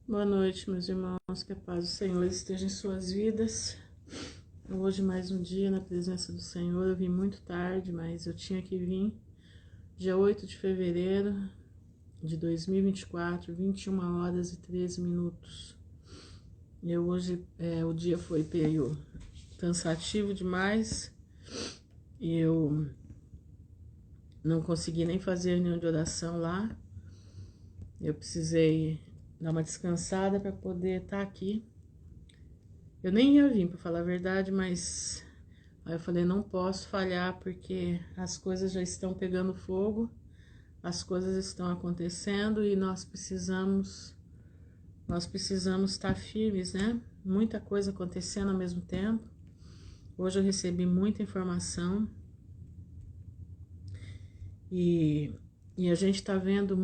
Boa noite, meus irmãos, que a paz do Senhor esteja em suas vidas. Hoje mais um dia na presença do Senhor. Eu vim muito tarde, mas eu tinha que vir. Dia 8 de fevereiro de 2024, 21 horas e 13 minutos. Hoje, o dia foi meio cansativo demais. E eu não consegui nem fazer reunião de oração lá. Eu precisei dar uma descansada para poder estar aqui. Eu nem ia vir, para falar a verdade, mas aí eu falei, não posso falhar porque as coisas já estão pegando fogo, as coisas estão acontecendo e nós precisamos estar firmes, né? Muita coisa acontecendo ao mesmo tempo. Hoje eu recebi muita informação e a gente tá vendo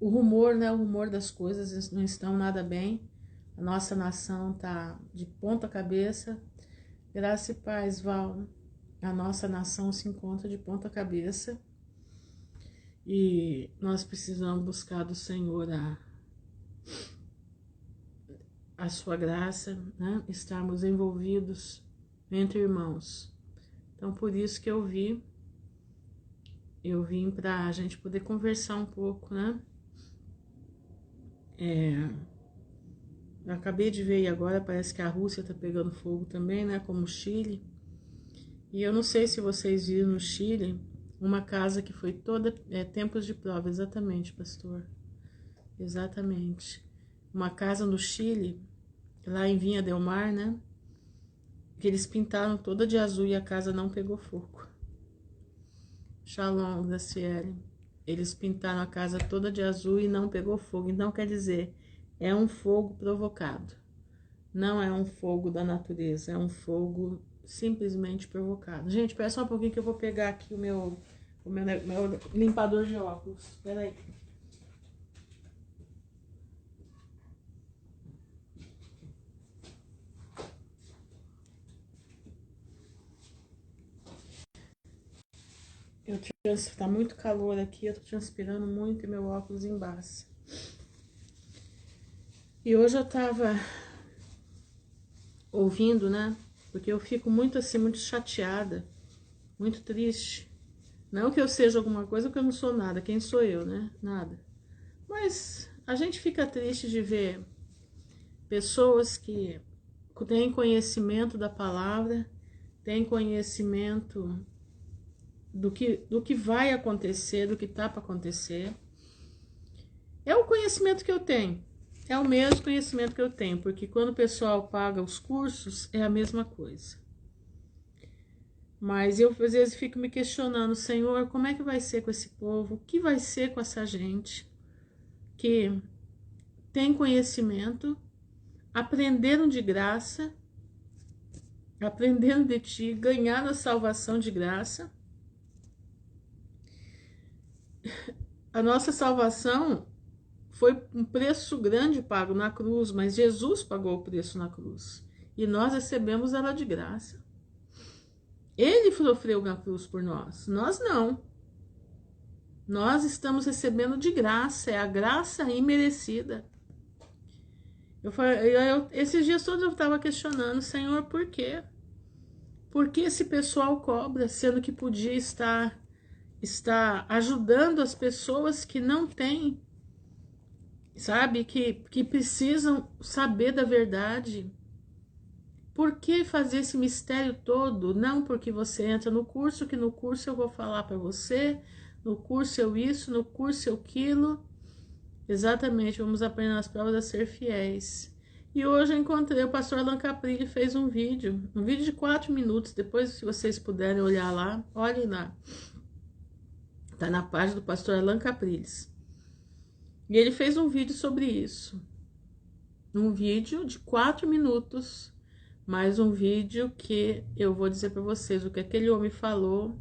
o rumor, né? O rumor das coisas não estão nada bem. A nossa nação tá de ponta cabeça. Graça e paz, Val. A nossa nação se encontra de ponta cabeça. E nós precisamos buscar do Senhor a sua graça, né? Estarmos envolvidos entre irmãos. Então, por isso que eu vim para a gente poder conversar um pouco, né? Eu acabei de ver agora, parece que a Rússia tá pegando fogo também, né? Como o Chile. E eu não sei se vocês viram no Chile uma casa que foi toda tempos de prova, exatamente, pastor. Exatamente. Uma casa no Chile, lá em Vinha del Mar, né? Que eles pintaram toda de azul e a casa não pegou fogo. Shalom, Graciele. Eles pintaram a casa toda de azul e não pegou fogo. Então, quer dizer, é um fogo provocado. Não é um fogo da natureza, é um fogo simplesmente provocado. Gente, espera só um pouquinho que eu vou pegar aqui o meu limpador de óculos. Espera aí. Tá muito calor aqui, eu tô transpirando muito e meu óculos embaça. E hoje eu tava ouvindo, né? Porque eu fico muito assim, muito chateada, muito triste. Não que eu seja alguma coisa, porque eu não sou nada. Quem sou eu, né? Nada. Mas a gente fica triste de ver pessoas que têm conhecimento da palavra, têm conhecimento do que vai acontecer, do que tá para acontecer. É o conhecimento que eu tenho. É o mesmo conhecimento que eu tenho, porque quando o pessoal paga os cursos, é a mesma coisa. Mas eu, às vezes, fico me questionando, Senhor, como é que vai ser com esse povo? O que vai ser com essa gente que tem conhecimento, aprenderam de graça, aprenderam de ti, ganharam a salvação de graça? A nossa salvação foi um preço grande pago na cruz, mas Jesus pagou o preço na cruz. E nós recebemos ela de graça. Ele sofreu na cruz por nós não. Nós estamos recebendo de graça, é a graça imerecida. Esses dias todos eu estava questionando, Senhor, por quê? Por que esse pessoal cobra, sendo que podia estar ajudando as pessoas que não têm, sabe, que precisam saber da verdade? Por que fazer esse mistério todo? Não porque você entra no curso, que no curso eu vou falar para você, no curso eu isso, no curso eu aquilo. Exatamente, vamos aprender nas provas a ser fiéis. E hoje eu encontrei o pastor Alan Caprilli, fez um vídeo de 4 minutos, depois se vocês puderem olhar lá, olhem lá. Tá na página do pastor Alan Caprilli. E ele fez um vídeo sobre isso. Um vídeo de 4 minutos, mais um vídeo que eu vou dizer para vocês o que aquele homem falou.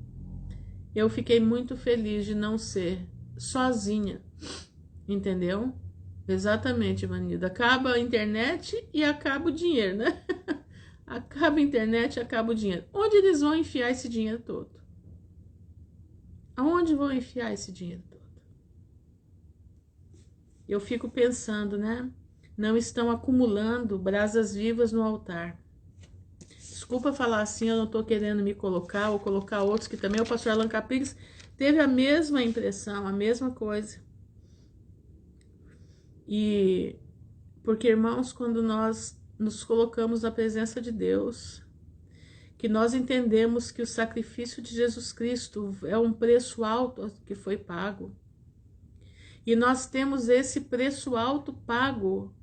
Eu fiquei muito feliz de não ser sozinha, entendeu? Exatamente, Vanida. Acaba a internet e acaba o dinheiro, né? Acaba a internet e acaba o dinheiro. Onde eles vão enfiar esse dinheiro todo? Aonde vão enfiar esse dinheiro todo? eu fico pensando, né? Não estão acumulando brasas vivas no altar. Desculpa falar assim, eu não estou querendo me colocar ou colocar outros que também o pastor Alan Capriles teve a mesma impressão, a mesma coisa. E porque, irmãos, quando nós nos colocamos na presença de Deus, que nós entendemos que o sacrifício de Jesus Cristo é um preço alto que foi pago, e nós temos esse preço alto pago,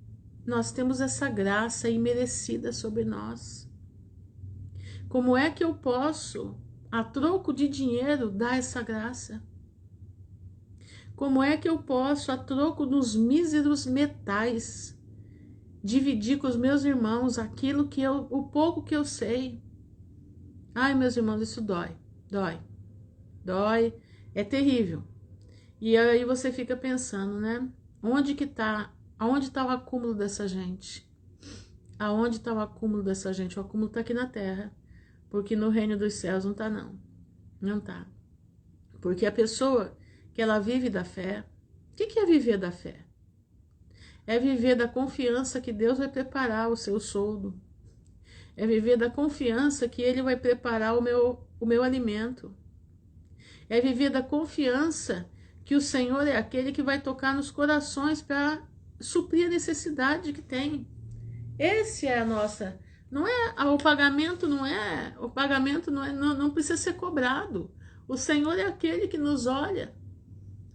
nós temos essa graça imerecida sobre nós. Como é que eu posso, a troco de dinheiro, dar essa graça? Como é que eu posso, a troco dos míseros metais, dividir com os meus irmãos aquilo que o pouco que eu sei? Ai, meus irmãos, isso dói, é terrível. E aí você fica pensando, né? Aonde está o acúmulo dessa gente? Aonde está o acúmulo dessa gente? O acúmulo está aqui na terra, porque no reino dos céus não está, não está. Porque a pessoa que ela vive da fé, o que é viver da fé? É viver da confiança que Deus vai preparar o seu soldo. É viver da confiança que Ele vai preparar o meu alimento. É viver da confiança que o Senhor é aquele que vai tocar nos corações para suprir a necessidade que tem. Esse é a nossa. O pagamento não precisa ser cobrado. O Senhor é aquele que nos olha.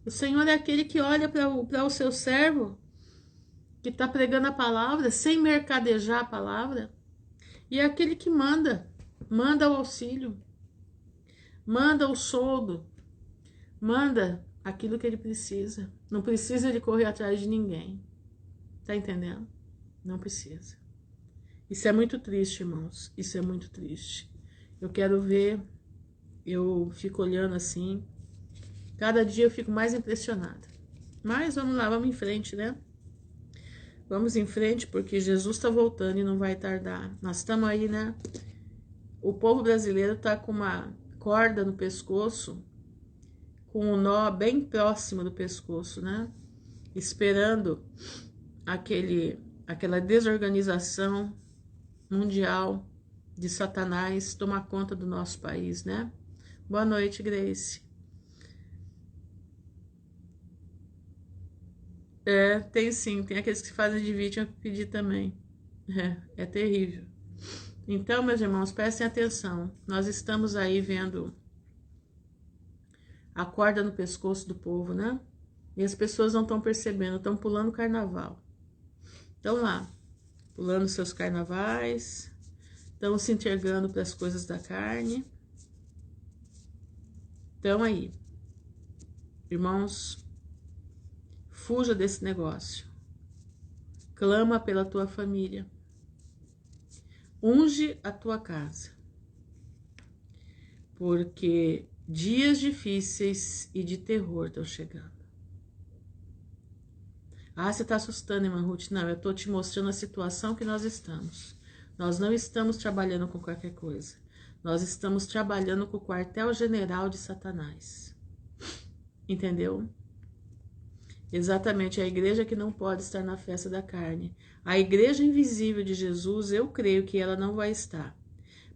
O Senhor é aquele que olha para o seu servo, que está pregando a palavra, sem mercadejar a palavra. E é aquele que manda o auxílio, manda o soldo, manda aquilo que ele precisa. Não precisa ele correr atrás de ninguém. Tá entendendo? Não precisa. Isso é muito triste, irmãos. Isso é muito triste. Eu quero ver, eu fico olhando assim. Cada dia eu fico mais impressionada. Mas vamos lá, vamos em frente, né? Vamos em frente, porque Jesus está voltando e não vai tardar. Nós estamos aí, né? O povo brasileiro está com uma corda no pescoço, com um nó bem próximo do pescoço, né? Esperando aquela desorganização mundial de Satanás tomar conta do nosso país, né? Boa noite, Grace. Tem sim, tem aqueles que fazem de vítima pedir também. É terrível. Então, meus irmãos, prestem atenção. Nós estamos aí vendo a corda no pescoço do povo, né? E as pessoas não estão percebendo, estão pulando o carnaval. Estão lá, pulando seus carnavais, estão se entregando para as coisas da carne. Então aí, irmãos, fuja desse negócio. Clama pela tua família. Unge a tua casa. Porque dias difíceis e de terror estão chegando. Ah, você está assustando, irmã Ruth? Não, eu estou te mostrando a situação que nós estamos. Nós não estamos trabalhando com qualquer coisa. Nós estamos trabalhando com o quartel-general de Satanás. Entendeu? Exatamente, a igreja que não pode estar na festa da carne. A igreja invisível de Jesus, eu creio que ela não vai estar.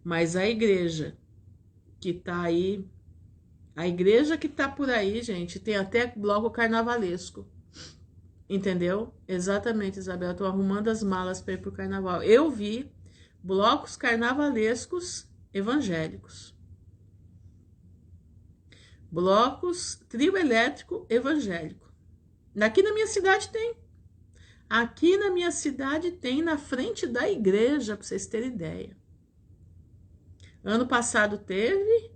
Mas a igreja que está aí, a igreja que está por aí, gente, tem até bloco carnavalesco. Entendeu? Exatamente, Isabel. Estou arrumando as malas para ir para o carnaval. Eu vi blocos carnavalescos evangélicos. Blocos trio elétrico evangélico. Aqui na minha cidade tem. Aqui na minha cidade tem, na frente da igreja, para vocês terem ideia. Ano passado teve.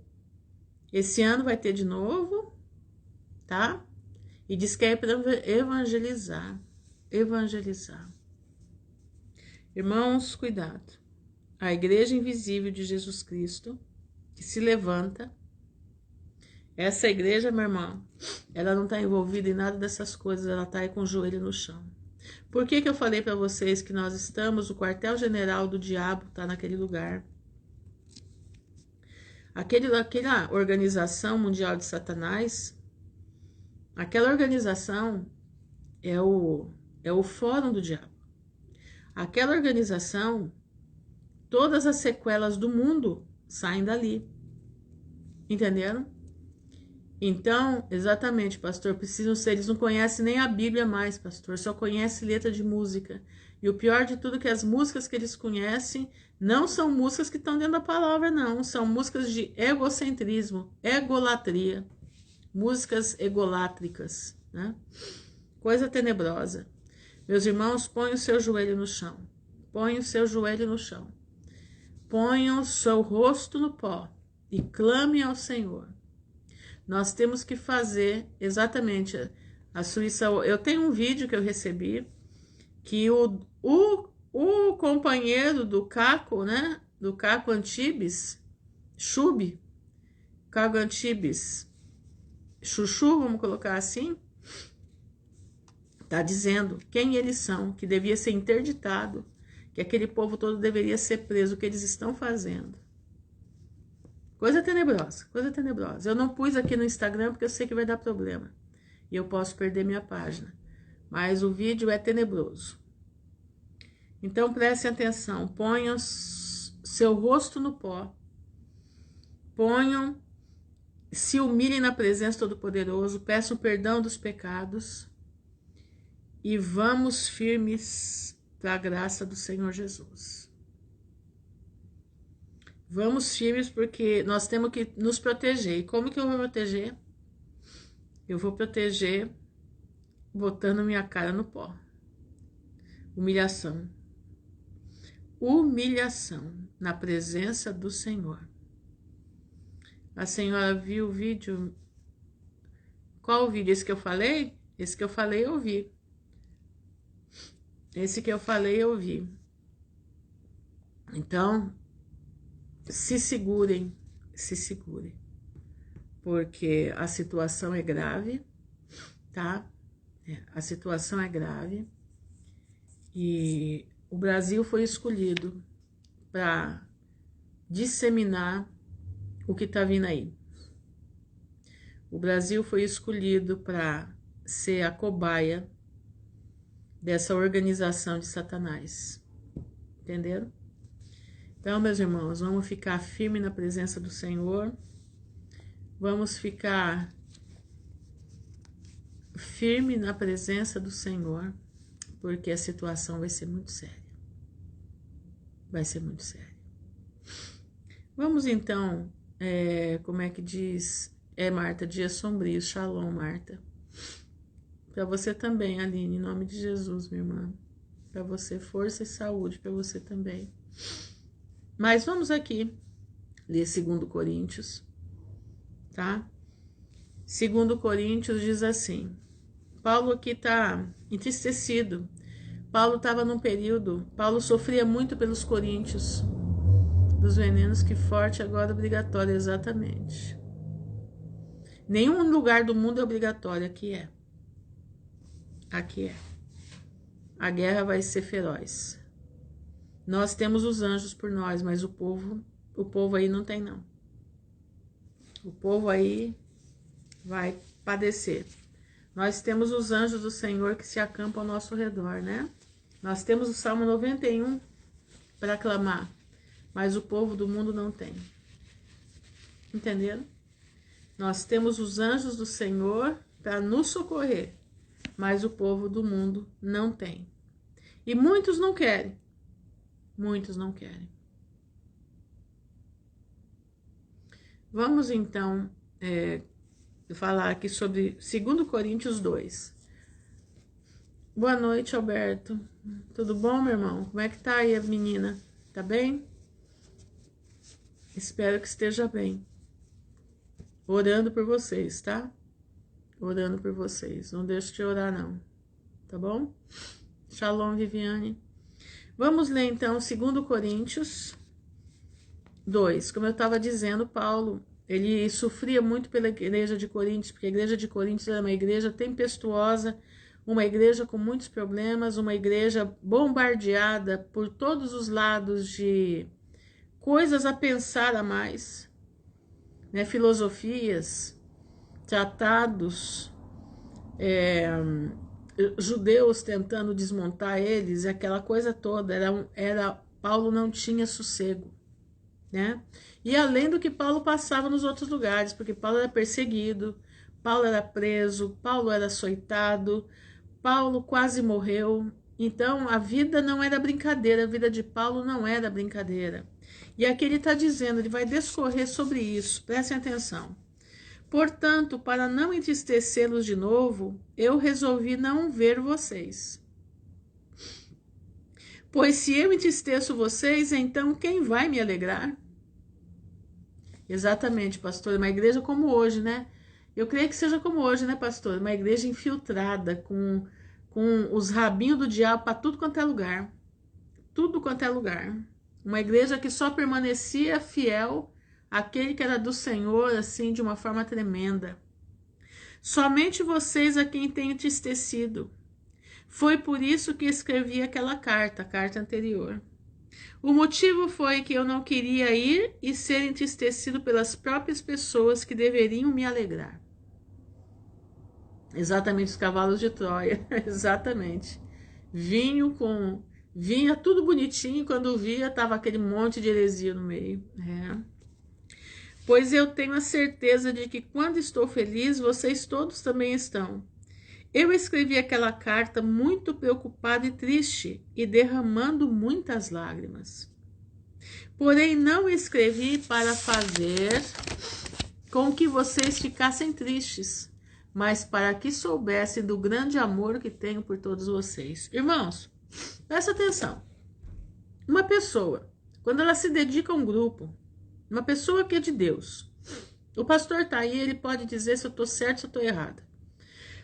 Esse ano vai ter de novo. Tá? E diz que é para evangelizar. Evangelizar. Irmãos, cuidado. A igreja invisível de Jesus Cristo, que se levanta. Essa igreja, meu irmão, ela não está envolvida em nada dessas coisas, ela está aí com o joelho no chão. Por que eu falei para vocês que nós estamos, o quartel-general do diabo está naquele lugar? Aquela organização mundial de Satanás, aquela organização, é o fórum do diabo. Aquela organização, todas as sequelas do mundo saem dali. Entenderam? Então, exatamente, pastor, precisam ser, eles não conhecem nem a Bíblia mais, pastor, só conhecem letra de música. E o pior de tudo é que as músicas que eles conhecem não são músicas que estão dentro da palavra, não. São músicas de egocentrismo, egolatria, músicas egolátricas, né? Coisa tenebrosa. Meus irmãos, ponham o seu joelho no chão. Ponham o seu joelho no chão. Ponham o seu rosto no pó e clame ao Senhor. Nós temos que fazer exatamente a Suíça. Eu tenho um vídeo que eu recebi que o companheiro do Caco, né? Do Caco Antibes, Caco Antibes, Chuchu, vamos colocar assim, tá dizendo quem eles são, que devia ser interditado, que aquele povo todo deveria ser preso, o que eles estão fazendo. Coisa tenebrosa, coisa tenebrosa. Eu não pus aqui no Instagram porque eu sei que vai dar problema. E eu posso perder minha página. Mas o vídeo é tenebroso. Então prestem atenção. Ponham seu rosto no pó. Ponham, se humilhem na presença do Todo-Poderoso. Peçam perdão dos pecados. E vamos firmes para a graça do Senhor Jesus. Vamos firmes porque nós temos que nos proteger. E como que eu vou proteger? Eu vou proteger botando minha cara no pó. Humilhação. Humilhação na presença do Senhor. A senhora viu o vídeo? Qual o vídeo? Esse que eu falei? Esse que eu falei eu vi. Esse que eu falei eu vi. Então, se segurem, porque a situação é grave, tá? A situação é grave e o Brasil foi escolhido para disseminar o que tá vindo aí. O Brasil foi escolhido para ser a cobaia dessa organização de Satanás. Entenderam? Então, meus irmãos, vamos ficar firme na presença do Senhor. Vamos ficar firme na presença do Senhor, porque a situação vai ser muito séria. Vai ser muito séria. Vamos então, como é que diz? Marta, dias sombrios. Shalom, Marta. Para você também, Aline, em nome de Jesus, minha irmã. Para você, força e saúde para você também. Mas vamos aqui ler 2 Coríntios, tá? 2 Coríntios diz assim, Paulo aqui está entristecido. Paulo estava num período, Paulo sofria muito pelos coríntios, dos venenos que forte agora é obrigatório, exatamente. Nenhum lugar do mundo é obrigatório, aqui é. Aqui é. A guerra vai ser feroz. Nós temos os anjos por nós, mas o povo aí não tem não. O povo aí vai padecer. Nós temos os anjos do Senhor que se acampam ao nosso redor, né? Nós temos o Salmo 91 para clamar, mas o povo do mundo não tem. Entenderam? Nós temos os anjos do Senhor para nos socorrer, mas o povo do mundo não tem. E muitos não querem. Muitos não querem. Vamos então falar aqui sobre 2 Coríntios 2. Boa noite, Alberto. Tudo bom, meu irmão? Como é que tá aí a menina? Tá bem? Espero que esteja bem. Orando por vocês, tá? Orando por vocês. Não deixe de orar, não. Tá bom? Shalom, Viviane. Vamos ler então 2 Coríntios 2. Como eu estava dizendo, Paulo, ele sofria muito pela igreja de Coríntios, porque a igreja de Coríntios era uma igreja tempestuosa, uma igreja com muitos problemas, uma igreja bombardeada por todos os lados de coisas a pensar a mais, né? Filosofias, tratados, judeus tentando desmontar eles, aquela coisa toda, Paulo não tinha sossego, né? E além do que Paulo passava nos outros lugares, porque Paulo era perseguido, Paulo era preso, Paulo era açoitado, Paulo quase morreu. Então a vida não era brincadeira, a vida de Paulo não era brincadeira. E aqui ele está dizendo, ele vai discorrer sobre isso, prestem atenção. Portanto, para não entristecê-los de novo, eu resolvi não ver vocês. Pois se eu entristeço vocês, então quem vai me alegrar? Exatamente, pastor, uma igreja como hoje, né? Eu creio que seja como hoje, né, pastor? Uma igreja infiltrada, com os rabinhos do diabo para tudo quanto é lugar. Tudo quanto é lugar. Uma igreja que só permanecia fiel àquele que era do Senhor, assim, de uma forma tremenda. Somente vocês a quem tem entristecido. Foi por isso que escrevi aquela carta, a carta anterior. O motivo foi que eu não queria ir e ser entristecido pelas próprias pessoas que deveriam me alegrar. Exatamente, os cavalos de Troia, exatamente. Vinha tudo bonitinho, quando via, tava aquele monte de heresia no meio. Pois eu tenho a certeza de que quando estou feliz, vocês todos também estão. Eu escrevi aquela carta muito preocupada e triste, e derramando muitas lágrimas. Porém, não escrevi para fazer com que vocês ficassem tristes, mas para que soubessem do grande amor que tenho por todos vocês. Irmãos, presta atenção. Uma pessoa, quando ela se dedica a um grupo, uma pessoa que é de Deus, o pastor está aí, ele pode dizer se eu estou certo, se eu estou errada.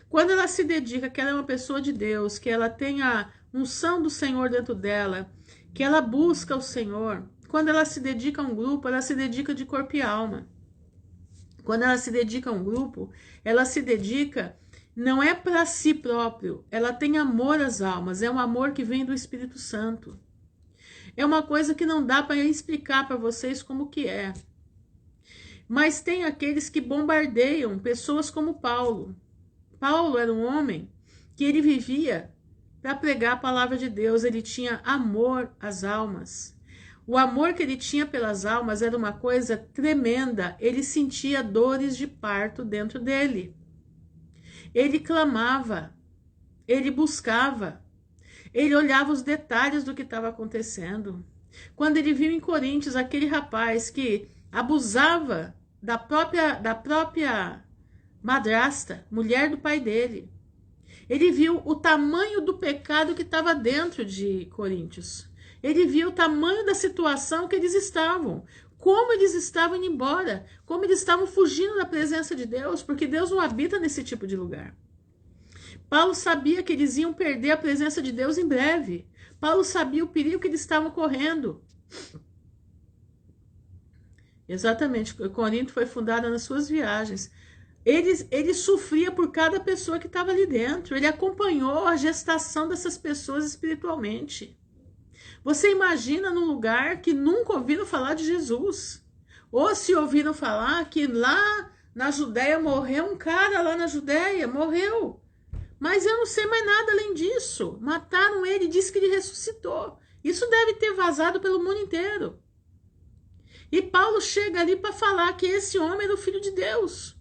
Quando ela se dedica, que ela é uma pessoa de Deus, que ela tem a unção do Senhor dentro dela, que ela busca o Senhor, quando ela se dedica a um grupo, ela se dedica de corpo e alma. Quando ela se dedica a um grupo, ela se dedica, não é para si próprio, ela tem amor às almas, é um amor que vem do Espírito Santo. É uma coisa que não dá para explicar para vocês como que é. Mas tem aqueles que bombardeiam pessoas como Paulo. Paulo era um homem que ele vivia para pregar a palavra de Deus, ele tinha amor às almas. O amor que ele tinha pelas almas era uma coisa tremenda, ele sentia dores de parto dentro dele. Ele clamava, ele buscava, ele olhava os detalhes do que estava acontecendo. Quando ele viu em Coríntios aquele rapaz que abusava da própria madrasta, mulher do pai dele. Ele viu o tamanho do pecado que estava dentro de Coríntios. Ele viu o tamanho da situação que eles estavam. Como eles estavam indo embora. Como eles estavam fugindo da presença de Deus. Porque Deus não habita nesse tipo de lugar. Paulo sabia que eles iam perder a presença de Deus em breve. Paulo sabia o perigo que eles estavam correndo. Exatamente. Corinto foi fundada nas suas viagens. Ele sofria por cada pessoa que estava ali dentro. Ele acompanhou a gestação dessas pessoas espiritualmente. Você imagina num lugar que nunca ouviram falar de Jesus. Ou se ouviram falar que lá na Judéia morreu um cara lá na Judéia, morreu. Mas eu não sei mais nada além disso. Mataram ele e disse que ele ressuscitou. Isso deve ter vazado pelo mundo inteiro. E Paulo chega ali para falar que esse homem era o Filho de Deus.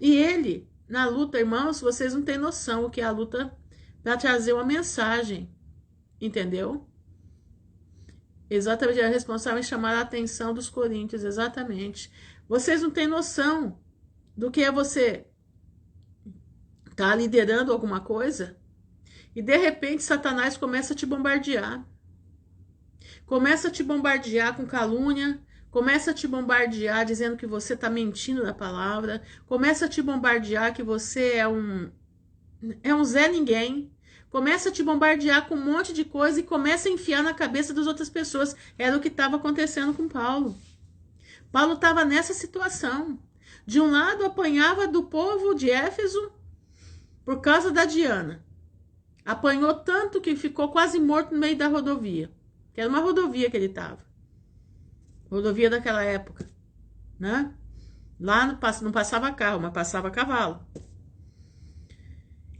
E ele, na luta, irmãos, vocês não têm noção o que é a luta para trazer uma mensagem. Entendeu? Exatamente, ele é responsável em chamar a atenção dos coríntios, exatamente. Vocês não têm noção do que é você estar liderando alguma coisa e de repente Satanás começa a te bombardear. Começa a te bombardear com calúnia, começa a te bombardear dizendo que você está mentindo na palavra, começa a te bombardear que você é um Zé Ninguém, começa a te bombardear com um monte de coisa e começa a enfiar na cabeça das outras pessoas. Era o que estava acontecendo com Paulo. Paulo estava nessa situação. De um lado, apanhava do povo de Éfeso por causa da Diana. Apanhou tanto que ficou quase morto no meio da rodovia. Que era uma rodovia que ele estava. Rodovia daquela época, né? Lá não passava carro, mas passava cavalo.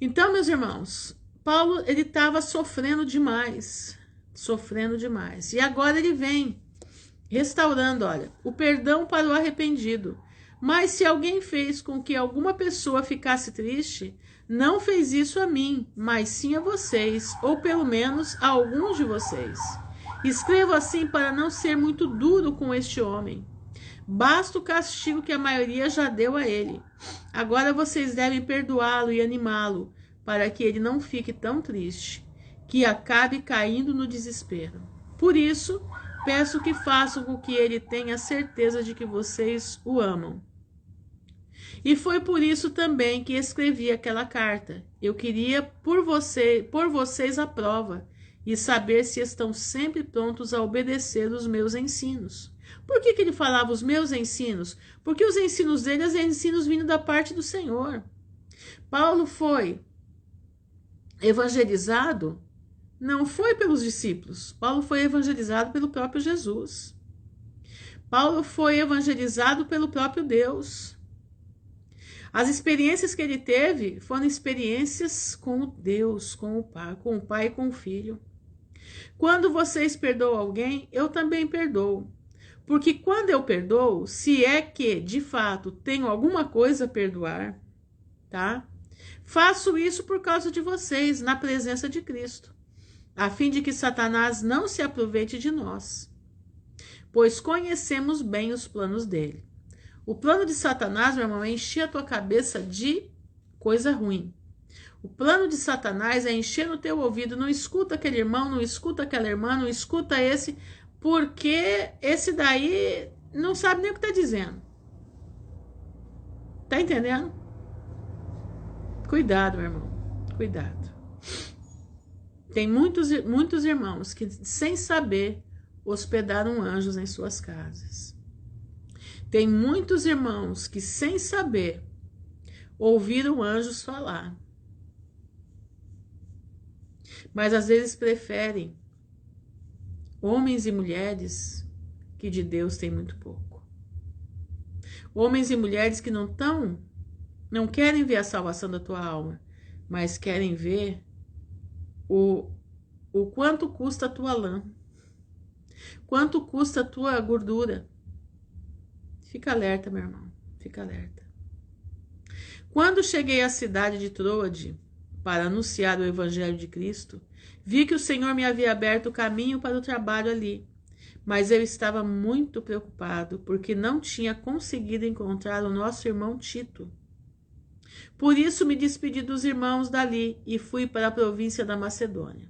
Então, meus irmãos, Paulo, ele estava sofrendo demais. Sofrendo demais. E agora ele vem restaurando, olha, o perdão para o arrependido. Mas se alguém fez com que alguma pessoa ficasse triste, não fez isso a mim, mas sim a vocês, ou pelo menos a alguns de vocês. Escrevo assim para não ser muito duro com este homem. Basta o castigo que a maioria já deu a ele. Agora vocês devem perdoá-lo e animá-lo, para que ele não fique tão triste, que acabe caindo no desespero. Por isso, peço que façam com que ele tenha certeza de que vocês o amam. E foi por isso também que escrevi aquela carta. Eu queria por vocês a prova e saber se estão sempre prontos a obedecer os meus ensinos. Por que ele falava os meus ensinos? Porque os ensinos dele são ensinos vindo da parte do Senhor. Paulo foi evangelizado, não foi pelos discípulos. Paulo foi evangelizado pelo próprio Jesus. Paulo foi evangelizado pelo próprio Deus. As experiências que ele teve foram experiências com Deus, com o Pai e com o Filho. Quando vocês perdoam alguém, eu também perdoo. Porque quando eu perdoo, se é que, de fato, tenho alguma coisa a perdoar, tá? Faço isso por causa de vocês, na presença de Cristo, a fim de que Satanás não se aproveite de nós, pois conhecemos bem os planos dele. O plano de Satanás, meu irmão, é encher a tua cabeça de coisa ruim. O plano de Satanás é encher no teu ouvido, não escuta aquele irmão, não escuta aquela irmã, não escuta esse, porque esse daí não sabe nem o que está dizendo. Tá entendendo? Cuidado, meu irmão, cuidado. Tem muitos irmãos que, sem saber, hospedaram anjos em suas casas. Tem muitos irmãos que, sem saber, ouviram anjos falar. Mas às vezes preferem homens e mulheres que de Deus tem muito pouco. Homens e mulheres que não querem ver a salvação da tua alma, mas querem ver o quanto custa a tua lã, quanto custa a tua gordura. Fica alerta, meu irmão, fica alerta. Quando cheguei à cidade de Troade para anunciar o Evangelho de Cristo, vi que o Senhor me havia aberto o caminho para o trabalho ali, mas eu estava muito preocupado porque não tinha conseguido encontrar o nosso irmão Tito. Por isso me despedi dos irmãos dali e fui para a província da Macedônia.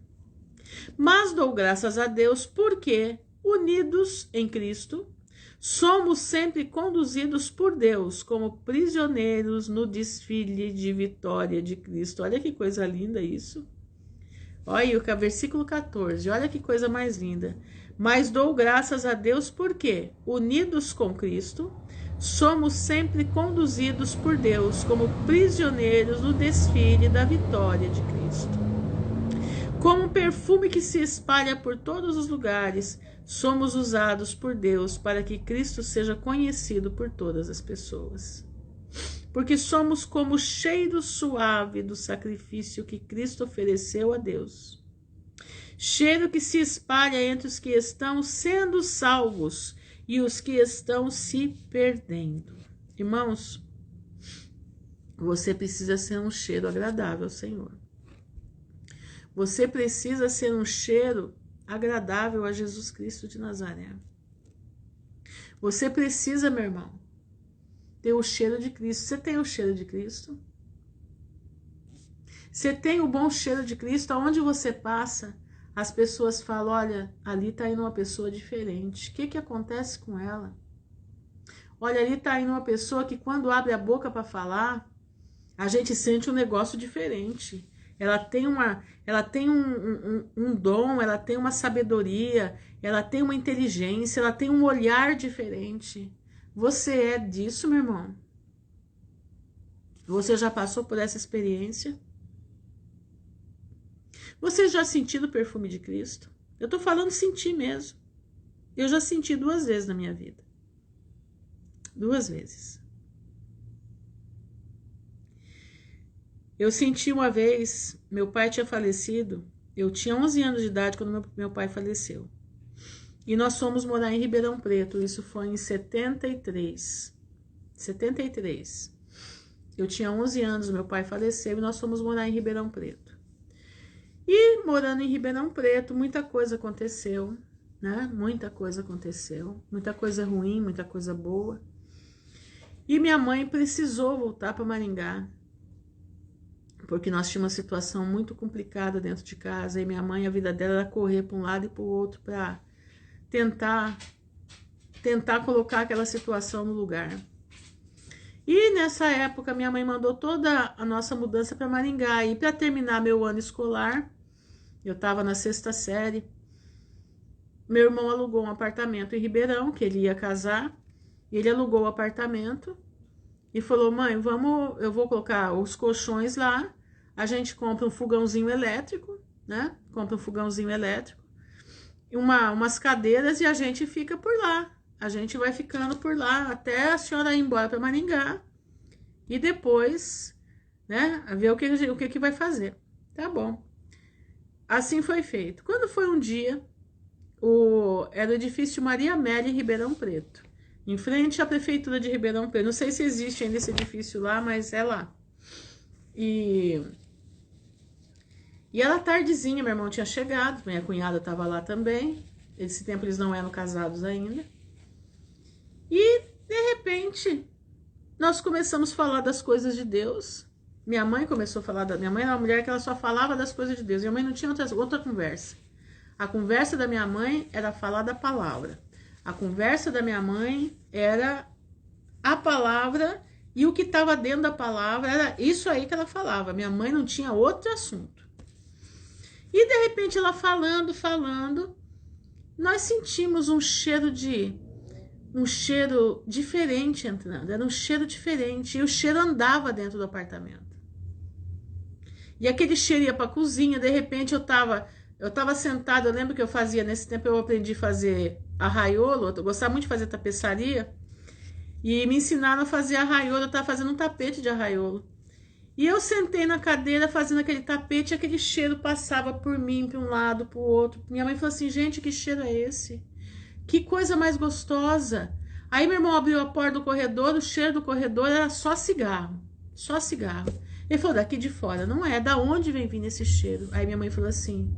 Mas dou graças a Deus porque, unidos em Cristo, somos sempre conduzidos por Deus como prisioneiros no desfile de vitória de Cristo. Olha que coisa linda isso. Olha o versículo 14, olha que coisa mais linda. Mas dou graças a Deus porque, unidos com Cristo, somos sempre conduzidos por Deus como prisioneiros no desfile da vitória de Cristo. Como um perfume que se espalha por todos os lugares, somos usados por Deus para que Cristo seja conhecido por todas as pessoas. Porque somos como o cheiro suave do sacrifício que Cristo ofereceu a Deus. Cheiro que se espalha entre os que estão sendo salvos e os que estão se perdendo. Irmãos, você precisa ser um cheiro agradável ao Senhor. Você precisa ser um cheiro agradável a Jesus Cristo de Nazaré. Você precisa, meu irmão, ter o cheiro de Cristo. Você tem o cheiro de Cristo? Você tem o bom cheiro de Cristo? Aonde você passa, as pessoas falam, olha, ali está indo uma pessoa diferente. O que acontece com ela? Olha, ali está indo uma pessoa que quando abre a boca para falar, a gente sente um negócio diferente. Ela tem um dom, ela tem uma sabedoria, ela tem uma inteligência, ela tem um olhar diferente. Você é disso, meu irmão? Você já passou por essa experiência? Você já sentiu o perfume de Cristo? Eu tô falando sentir mesmo. Eu já senti 2 vezes na minha vida. 2 vezes. Eu senti uma vez, meu pai tinha falecido, eu tinha 11 anos de idade quando meu pai faleceu. E nós fomos morar em Ribeirão Preto, isso foi em 73. 73. Eu tinha 11 anos, meu pai faleceu e nós fomos morar em Ribeirão Preto. E morando em Ribeirão Preto, muita coisa aconteceu, né? Muita coisa aconteceu, muita coisa ruim, muita coisa boa. E minha mãe precisou voltar para Maringá, porque nós tínhamos uma situação muito complicada dentro de casa, e minha mãe, a vida dela era correr para um lado e para o outro para tentar colocar aquela situação no lugar. E nessa época minha mãe mandou toda a nossa mudança para Maringá, e para terminar meu ano escolar, eu estava na 6ª série, meu irmão alugou um apartamento em Ribeirão, que ele ia casar, e ele alugou o apartamento e falou: mãe, eu vou colocar os colchões lá, a gente compra um fogãozinho elétrico, né? Compra um fogãozinho elétrico, umas cadeiras e a gente fica por lá. A gente vai ficando por lá até a senhora ir embora para Maringá e depois, né, ver o que vai fazer. Tá bom. Assim foi feito. Quando foi um dia, era o edifício Maria Amélia em Ribeirão Preto, em frente à prefeitura de Ribeirão Preto. Não sei se existe ainda esse edifício lá, mas é lá. E era tardezinha, meu irmão tinha chegado, minha cunhada estava lá também. Esse tempo eles não eram casados ainda. E, de repente, nós começamos a falar das coisas de Deus. Minha mãe começou a falar, minha mãe era uma mulher que ela só falava das coisas de Deus. Minha mãe não tinha outra conversa. A conversa da minha mãe era falar da palavra. A conversa da minha mãe era a palavra, e o que estava dentro da palavra era isso aí que ela falava. Minha mãe não tinha outro assunto. E de repente ela falando, nós sentimos um cheiro diferente entrando. Era um cheiro diferente, e o cheiro andava dentro do apartamento. E aquele cheiro ia para a cozinha. De repente eu tava sentada, eu lembro que eu fazia, nesse tempo eu aprendi a fazer arraiolo, eu gostava muito de fazer tapeçaria, e me ensinaram a fazer arraiolo, eu estava fazendo um tapete de arraiolo. E eu sentei na cadeira fazendo aquele tapete, e aquele cheiro passava por mim, para um lado, para o outro. Minha mãe falou assim: gente, que cheiro é esse? Que coisa mais gostosa. Aí meu irmão abriu a porta do corredor, o cheiro do corredor era só cigarro, só cigarro. Ele falou: daqui de fora, não é, da onde vem vindo esse cheiro? Aí minha mãe falou assim: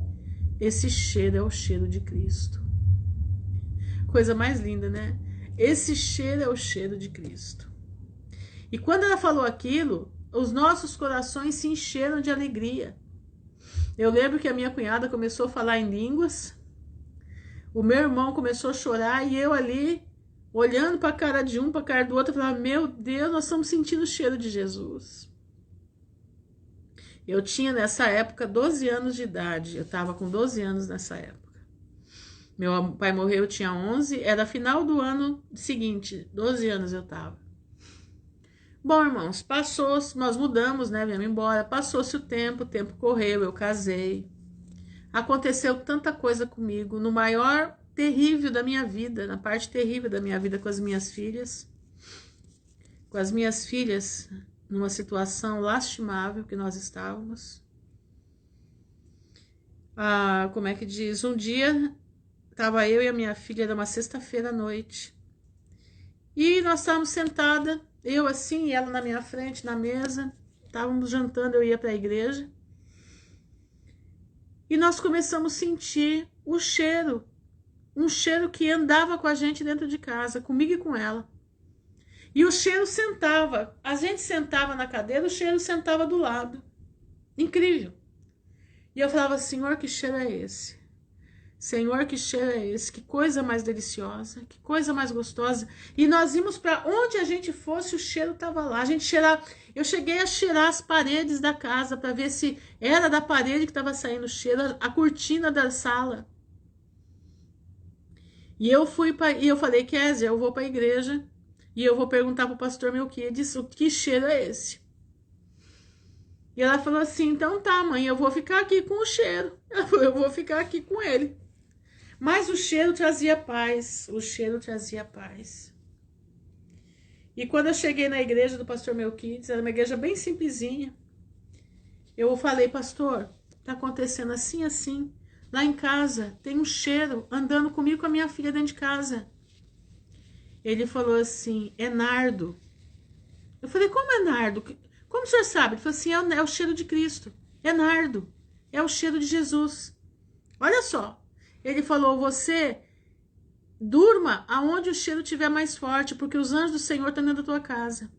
esse cheiro é o cheiro de Cristo. Coisa mais linda, né? Esse cheiro é o cheiro de Cristo. E quando ela falou aquilo, os nossos corações se encheram de alegria. Eu lembro que a minha cunhada começou a falar em línguas, o meu irmão começou a chorar, e eu ali, olhando para a cara de um, para a cara do outro, eu falava: meu Deus, nós estamos sentindo o cheiro de Jesus. Eu tinha nessa época 12 anos de idade, eu estava com 12 anos nessa época. Meu pai morreu, eu tinha 11, era final do ano seguinte, 12 anos eu estava. Bom, irmãos, passou, nós mudamos, né, viemos embora, passou-se o tempo correu, eu casei. Aconteceu tanta coisa comigo, no maior terrível da minha vida, na parte terrível da minha vida com as minhas filhas. Com as minhas filhas, numa situação lastimável que nós estávamos. Como é que diz? Um dia, estava eu e a minha filha, era uma sexta-feira à noite. E nós estávamos sentadas, eu assim e ela na minha frente, na mesa. Estávamos jantando, eu ia para a igreja. E nós começamos a sentir o cheiro. Um cheiro que andava com a gente dentro de casa, comigo e com ela. E o cheiro sentava. A gente sentava na cadeira, o cheiro sentava do lado. Incrível. E eu falava: Senhor, que cheiro é esse? Senhor, que cheiro é esse? Que coisa mais deliciosa, que coisa mais gostosa. E nós íamos para onde a gente fosse, o cheiro estava lá. A gente cheirava. Eu cheguei a cheirar as paredes da casa para ver se era da parede que estava saindo o cheiro, a cortina da sala. E eu falei: Kézia, eu vou para a igreja e eu vou perguntar para o pastor Melquiades que cheiro é esse. E ela falou assim: então tá, mãe, eu vou ficar aqui com o cheiro. Ela falou: eu vou ficar aqui com ele. Mas o cheiro trazia paz, o cheiro trazia paz. E quando eu cheguei na igreja do pastor Melquiades, era uma igreja bem simplesinha, Eu falei, pastor, tá acontecendo assim, assim. Lá em casa tem um cheiro andando comigo com a minha filha dentro de casa. Ele falou assim, é nardo. Eu falei, como é nardo? Como o senhor sabe? Ele falou assim, é o cheiro de Cristo. É nardo. É o cheiro de Jesus. Olha só. Ele falou, você durma aonde o cheiro estiver mais forte, porque os anjos do Senhor estão dentro da tua casa.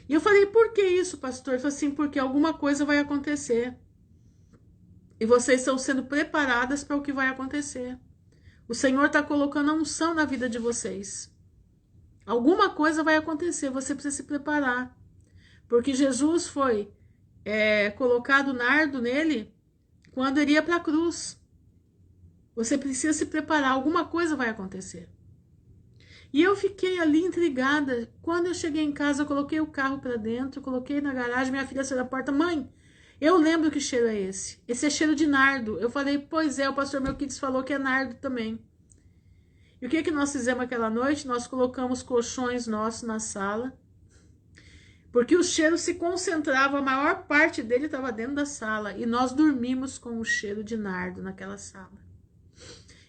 E eu falei, por que isso, pastor? Ele falou assim, porque alguma coisa vai acontecer. E vocês estão sendo preparadas para o que vai acontecer. O Senhor está colocando a unção na vida de vocês. Alguma coisa vai acontecer, você precisa se preparar. Porque Jesus foi colocado nardo nele quando ele ia para a cruz. Você precisa se preparar, alguma coisa vai acontecer. E eu fiquei ali intrigada. Quando eu cheguei em casa, eu coloquei o carro para dentro, coloquei na garagem, minha filha saiu da porta, mãe, eu lembro que cheiro é esse. Esse é cheiro de nardo. Eu falei, pois é, o pastor Melquides falou que é nardo também. E o que nós fizemos aquela noite? Nós colocamos colchões nossos na sala, porque o cheiro se concentrava, a maior parte dele estava dentro da sala, e nós dormimos com o cheiro de nardo naquela sala.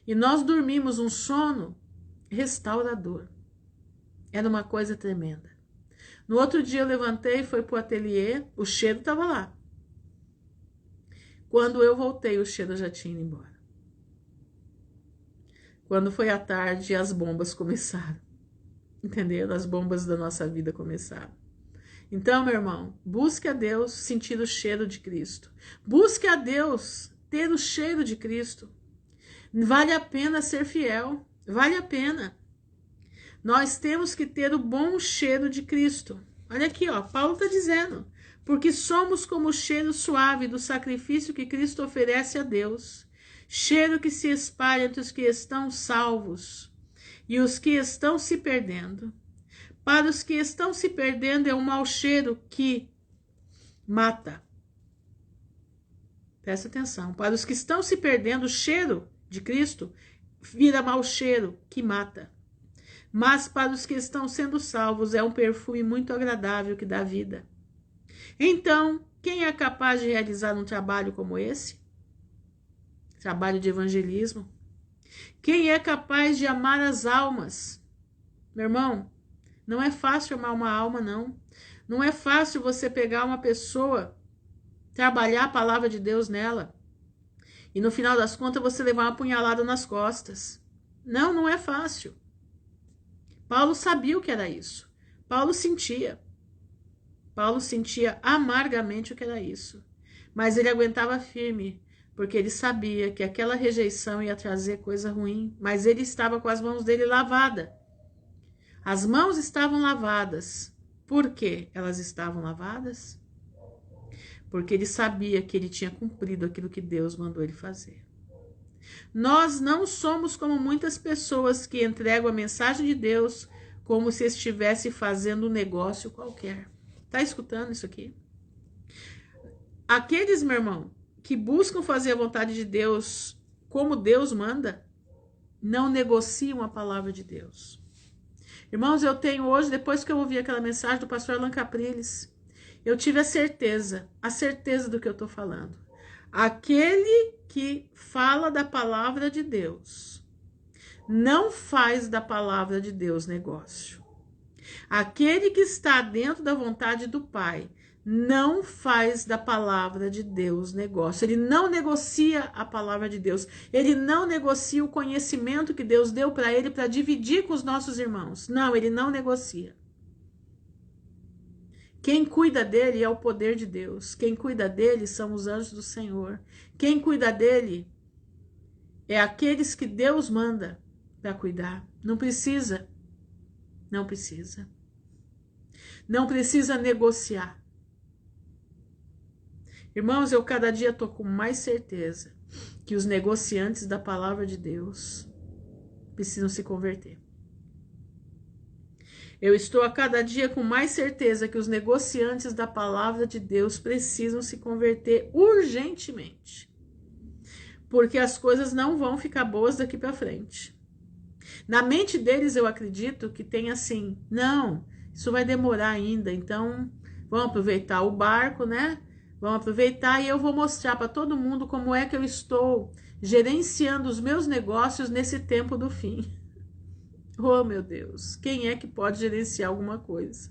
E nós dormimos um sono restaurador. Era uma coisa tremenda. No outro dia eu levantei e fui para o ateliê, o cheiro estava lá. Quando eu voltei, o cheiro já tinha ido embora. Quando foi à tarde, as bombas começaram. Entenderam? As bombas da nossa vida começaram. Então, meu irmão, busque a Deus sentir o cheiro de Cristo. Busque a Deus ter o cheiro de Cristo. Vale a pena ser fiel. Vale a pena. Nós temos que ter o bom cheiro de Cristo. Olha aqui, ó, Paulo está dizendo. Porque somos como o cheiro suave do sacrifício que Cristo oferece a Deus. Cheiro que se espalha entre os que estão salvos e os que estão se perdendo. Para os que estão se perdendo é um mau cheiro que mata. Presta atenção. Para os que estão se perdendo, o cheiro de Cristo vira mau cheiro que mata. Mas para os que estão sendo salvos é um perfume muito agradável que dá vida. Então, quem é capaz de realizar um trabalho como esse? Trabalho de evangelismo. Quem é capaz de amar as almas? Meu irmão, não é fácil amar uma alma, não. Não é fácil você pegar uma pessoa, trabalhar a palavra de Deus nela, e no final das contas você levar uma punhalada nas costas. Não, não é fácil. Paulo sabia o que era isso. Paulo sentia. Paulo sentia amargamente o que era isso. Mas ele aguentava firme, porque ele sabia que aquela rejeição ia trazer coisa ruim. Mas ele estava com as mãos dele lavadas. As mãos estavam lavadas. Por que elas estavam lavadas? Porque ele sabia que ele tinha cumprido aquilo que Deus mandou ele fazer. Nós não somos como muitas pessoas que entregam a mensagem de Deus como se estivesse fazendo um negócio qualquer. Tá escutando isso aqui? Aqueles, meu irmão, que buscam fazer a vontade de Deus como Deus manda, não negociam a palavra de Deus. Irmãos, eu tenho hoje, depois que eu ouvi aquela mensagem do pastor Alan Capriles, eu tive a certeza do que eu estou falando. Aquele que fala da palavra de Deus não faz da palavra de Deus negócio. Aquele que está dentro da vontade do Pai não faz da palavra de Deus negócio. Ele não negocia a palavra de Deus. Ele não negocia o conhecimento que Deus deu para ele para dividir com os nossos irmãos. Não, ele não negocia. Quem cuida dele é o poder de Deus. Quem cuida dele são os anjos do Senhor. Quem cuida dele é aqueles que Deus manda para cuidar. Não precisa. Não precisa. Não precisa negociar. Irmãos, eu cada dia estou com mais certeza que os negociantes da palavra de Deus precisam se converter. Eu estou a cada dia com mais certeza que os negociantes da palavra de Deus precisam se converter urgentemente. Porque as coisas não vão ficar boas daqui para frente. Na mente deles eu acredito que tem assim, não, isso vai demorar ainda, então vamos aproveitar o barco, né? Vamos aproveitar e eu vou mostrar para todo mundo como é que eu estou gerenciando os meus negócios nesse tempo do fim. Oh, meu Deus, quem é que pode gerenciar alguma coisa?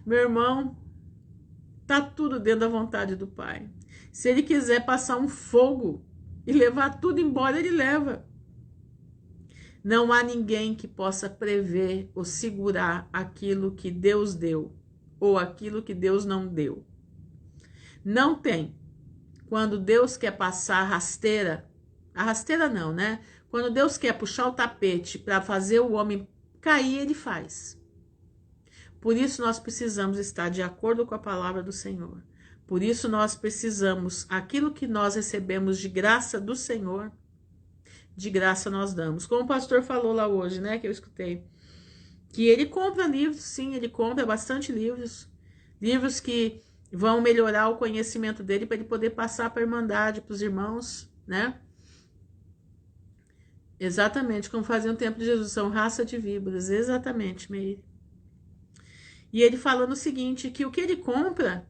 Meu irmão, tá tudo dentro da vontade do Pai. Se Ele quiser passar um fogo e levar tudo embora, Ele leva. Não há ninguém que possa prever ou segurar aquilo que Deus deu ou aquilo que Deus não deu. Não tem. Quando Deus quer passar a rasteira não, né? Quando Deus quer puxar o tapete para fazer o homem cair, Ele faz. Por isso nós precisamos estar de acordo com a palavra do Senhor. Por isso nós precisamos, aquilo que nós recebemos de graça do Senhor, de graça nós damos. Como o pastor falou lá hoje, né, que eu escutei, que ele compra livros, sim, ele compra bastante livros, livros que vão melhorar o conhecimento dele para ele poder passar para a Irmandade, para os irmãos, né? Exatamente, como fazia o tempo de Jesus, são raça de víboras, exatamente, Meire. E ele falando o seguinte, que o que ele compra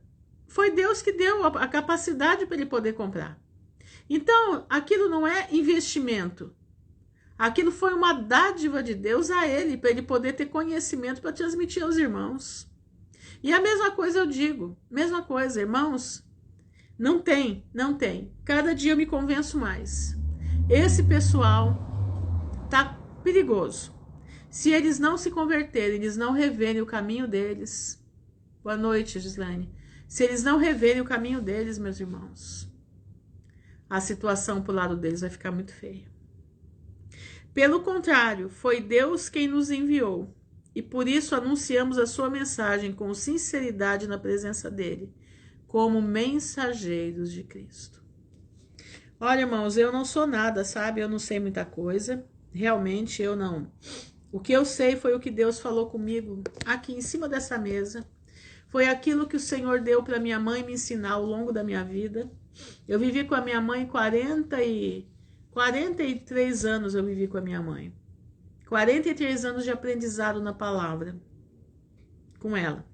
foi Deus que deu a capacidade para ele poder comprar. Então, aquilo não é investimento. Aquilo foi uma dádiva de Deus a ele, para ele poder ter conhecimento para transmitir aos irmãos. E a mesma coisa eu digo, mesma coisa, irmãos, não tem. Cada dia eu me convenço mais. Esse pessoal tá perigoso. Se eles não se converterem, eles não reverem o caminho deles. Boa noite, Gislaine. Se eles não reverem o caminho deles, meus irmãos, a situação pro lado deles vai ficar muito feia. Pelo contrário, foi Deus quem nos enviou, e por isso anunciamos a sua mensagem com sinceridade na presença dele, como mensageiros de Cristo. Olha, irmãos, eu não sou nada, sabe? Eu não sei muita coisa. Realmente eu não. O que eu sei foi o que Deus falou comigo aqui em cima dessa mesa. Foi aquilo que o Senhor deu para minha mãe me ensinar ao longo da minha vida. Eu vivi com a minha mãe 43 anos eu vivi com a minha mãe. 43 anos de aprendizado na palavra com ela.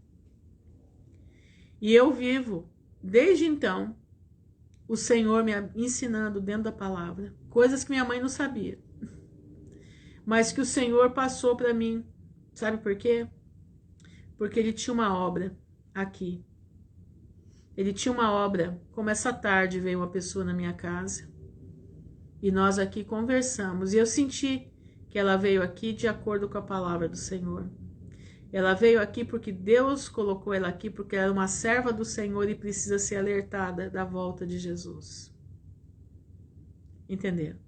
E eu vivo, desde então, o Senhor me ensinando dentro da palavra, coisas que minha mãe não sabia, mas que o Senhor passou para mim. Sabe por quê? Porque Ele tinha uma obra aqui. Ele tinha uma obra, como essa tarde veio uma pessoa na minha casa, e nós aqui conversamos, e eu senti que ela veio aqui de acordo com a palavra do Senhor. Ela veio aqui porque Deus colocou ela aqui, porque ela é uma serva do Senhor e precisa ser alertada da volta de Jesus. Entenderam?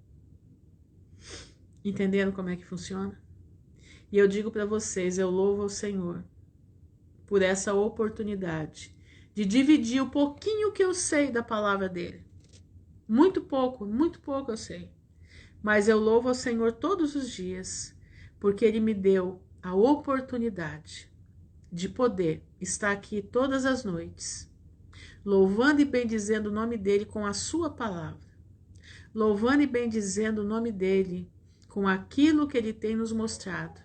Entenderam como é que funciona? E eu digo para vocês, eu louvo ao Senhor por essa oportunidade de dividir o pouquinho que eu sei da palavra dele. Muito pouco eu sei. Mas eu louvo ao Senhor todos os dias, porque Ele me deu a oportunidade de poder estar aqui todas as noites, louvando e bendizendo o nome dEle com a sua palavra, louvando e bendizendo o nome dEle com aquilo que Ele tem nos mostrado,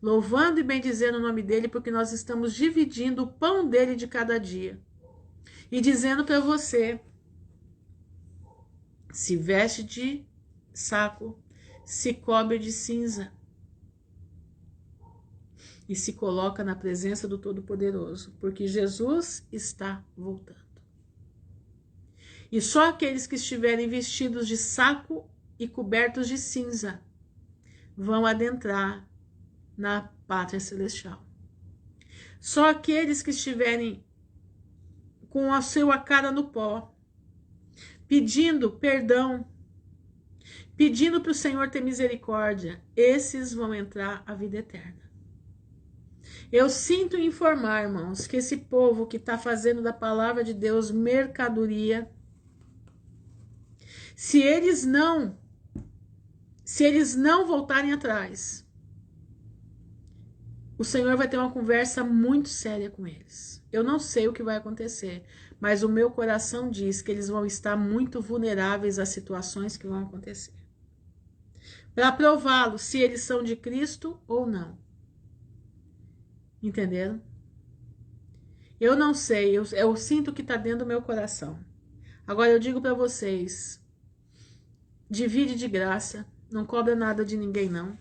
louvando e bendizendo o nome dEle porque nós estamos dividindo o pão dEle de cada dia, e dizendo para você, se veste de saco, se cobre de cinza e se coloca na presença do Todo-Poderoso, porque Jesus está voltando. E só aqueles que estiverem vestidos de saco e cobertos de cinza vão adentrar na pátria celestial. Só aqueles que estiverem com a sua cara no pó, pedindo perdão, pedindo para o Senhor ter misericórdia, esses vão entrar à vida eterna. Eu sinto informar, irmãos, que esse povo que está fazendo da palavra de Deus mercadoria, se eles não voltarem atrás, o Senhor vai ter uma conversa muito séria com eles. Eu não sei o que vai acontecer, mas o meu coração diz que eles vão estar muito vulneráveis às situações que vão acontecer, para prová-lo se eles são de Cristo ou não. Entenderam? Eu não sei, eu sinto que está dentro do meu coração. Agora eu digo para vocês, divide de graça, não cobra nada de ninguém não.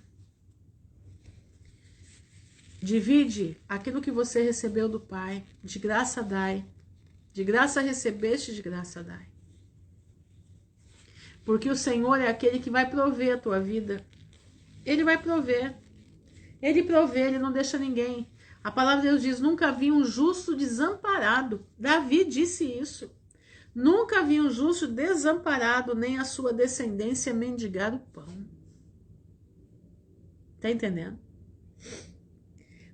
Divide aquilo que você recebeu do Pai, de graça dai, de graça recebeste, de graça dai. Porque o Senhor é aquele que vai prover a tua vida. Ele vai prover. Ele provê, ele não deixa ninguém. A palavra de Deus diz, nunca vi um justo desamparado. Davi disse isso. Nunca vi um justo desamparado, nem a sua descendência mendigar o pão. Tá entendendo?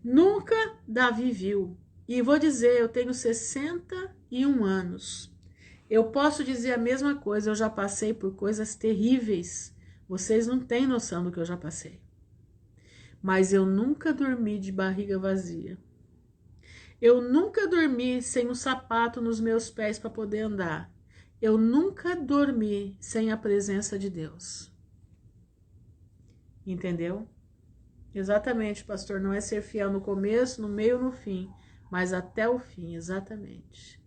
Nunca Davi viu. E vou dizer, eu tenho 61 anos. Eu posso dizer a mesma coisa, eu já passei por coisas terríveis. Vocês não têm noção do que eu já passei. Mas eu nunca dormi de barriga vazia. Eu nunca dormi sem um sapato nos meus pés para poder andar. Eu nunca dormi sem a presença de Deus. Entendeu? Exatamente, pastor. Não é ser fiel no começo, no meio, no fim. Mas até o fim, exatamente.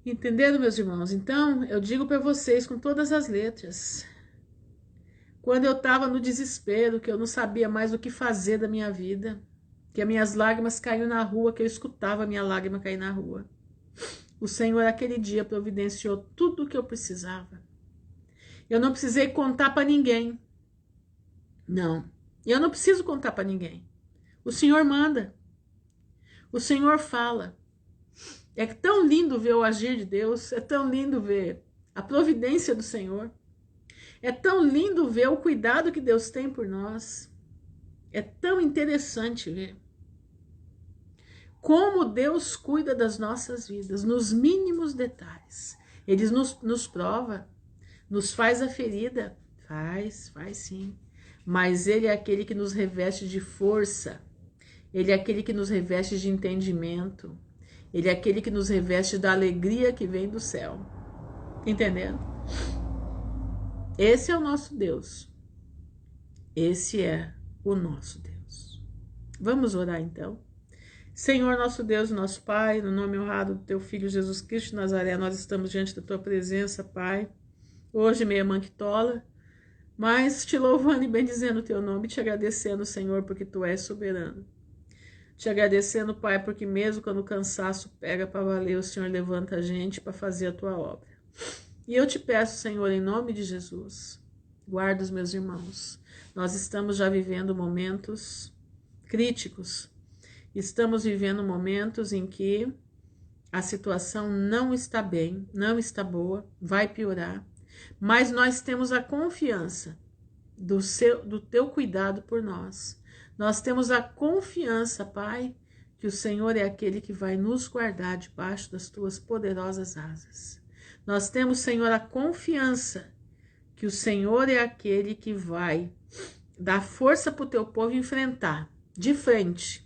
Entenderam, meus irmãos? Então, eu digo para vocês com todas as letras. Quando eu estava no desespero, que eu não sabia mais o que fazer da minha vida, que as minhas lágrimas caíram na rua, que eu escutava a minha lágrima cair na rua. O Senhor, aquele dia, providenciou tudo o que eu precisava. Eu não precisei contar para ninguém. Não, eu não preciso contar para ninguém. O Senhor manda. O Senhor fala. É tão lindo ver o agir de Deus, é tão lindo ver a providência do Senhor. É tão lindo ver o cuidado que Deus tem por nós. É tão interessante ver como Deus cuida das nossas vidas, nos mínimos detalhes. Ele nos prova, nos faz a ferida. Faz sim. Mas Ele é aquele que nos reveste de força. Ele é aquele que nos reveste de entendimento. Ele é aquele que nos reveste da alegria que vem do céu. Entendendo? Esse é o nosso Deus. Esse é o nosso Deus. Vamos orar então. Senhor, nosso Deus, nosso Pai, no nome honrado do Teu Filho Jesus Cristo de Nazaré, nós estamos diante da Tua presença, Pai. Hoje meia manquitola, mas te louvando e bendizendo o Teu nome, te agradecendo, Senhor, porque Tu és soberano. Te agradecendo, Pai, porque mesmo quando o cansaço pega para valer, o Senhor levanta a gente para fazer a Tua obra. E eu te peço, Senhor, em nome de Jesus, guarda os meus irmãos. Nós estamos já vivendo momentos críticos. Estamos vivendo momentos em que a situação não está bem, não está boa, vai piorar. Mas nós temos a confiança do Teu cuidado por nós. Nós temos a confiança, Pai, que o Senhor é aquele que vai nos guardar debaixo das Tuas poderosas asas. Nós temos, Senhor, a confiança que o Senhor é aquele que vai dar força para o Teu povo enfrentar de frente.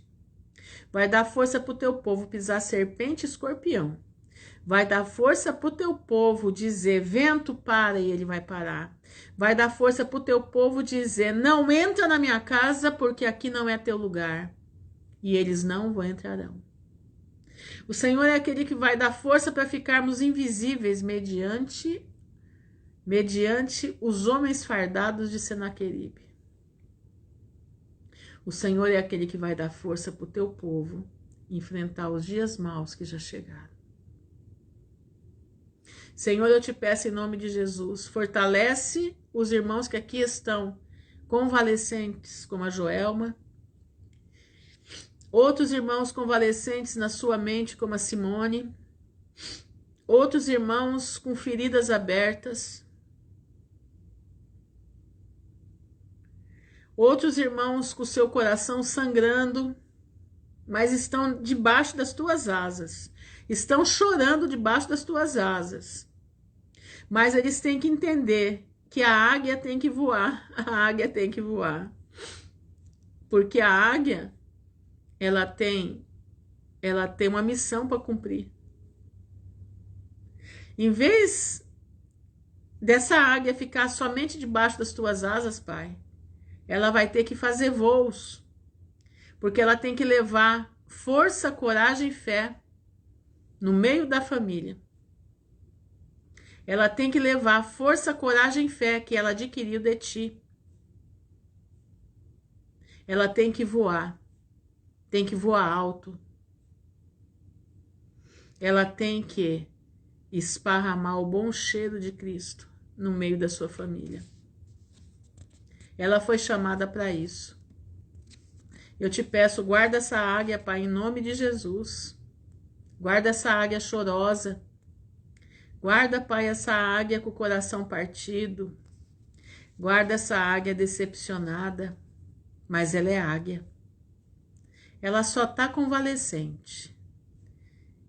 Vai dar força para o Teu povo pisar serpente e escorpião. Vai dar força para o Teu povo dizer, vento para, e ele vai parar. Vai dar força para o Teu povo dizer, não entra na minha casa porque aqui não é Teu lugar. E eles não entrarão. O Senhor é aquele que vai dar força para ficarmos invisíveis mediante os homens fardados de Senaqueribe. O Senhor é aquele que vai dar força para o Teu povo enfrentar os dias maus que já chegaram. Senhor, eu te peço em nome de Jesus, fortalece os irmãos que aqui estão convalescentes, como a Joelma, outros irmãos convalescentes na sua mente, como a Simone, outros irmãos com feridas abertas, outros irmãos com seu coração sangrando, mas estão debaixo das Tuas asas, estão chorando debaixo das Tuas asas. Mas eles têm que entender que a águia tem que voar, a águia tem que voar. Porque a águia, ela tem uma missão para cumprir. Em vez dessa águia ficar somente debaixo das Tuas asas, Pai, ela vai ter que fazer voos, porque ela tem que levar força, coragem e fé no meio da família. Ela tem que levar força, coragem e fé que ela adquiriu de ti. Ela tem que voar alto. Ela tem que esparramar o bom cheiro de Cristo no meio da sua família. Ela foi chamada para isso. Eu te peço, guarda essa águia, Pai, em nome de Jesus. Guarda essa águia chorosa. Guarda, Pai, essa águia com o coração partido. Guarda essa águia decepcionada. Mas ela é águia. Ela só está convalescente.